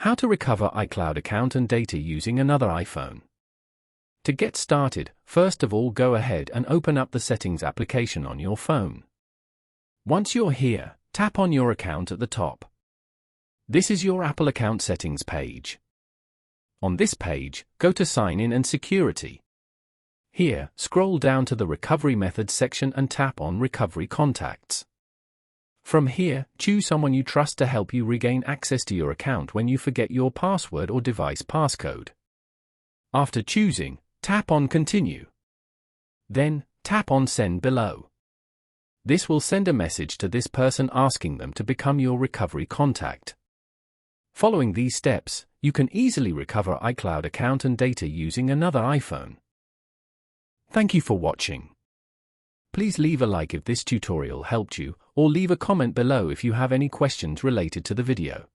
How to recover iCloud account and data using another iPhone. To get started, first of all go ahead and open up the Settings application on your phone. Once you're here, tap on your account at the top. This is your Apple account settings page. On this page, go to Sign In and Security. Here, scroll down to the Recovery Methods section and tap on Recovery Contacts. From here, choose someone you trust to help you regain access to your account when you forget your password or device passcode. After choosing, tap on Continue. Then, tap on Send below. This will send a message to this person asking them to become your recovery contact. Following these steps, you can easily recover iCloud account and data using another iPhone. Thank you for watching. Please leave a like if this tutorial helped you, or leave a comment below if you have any questions related to the video.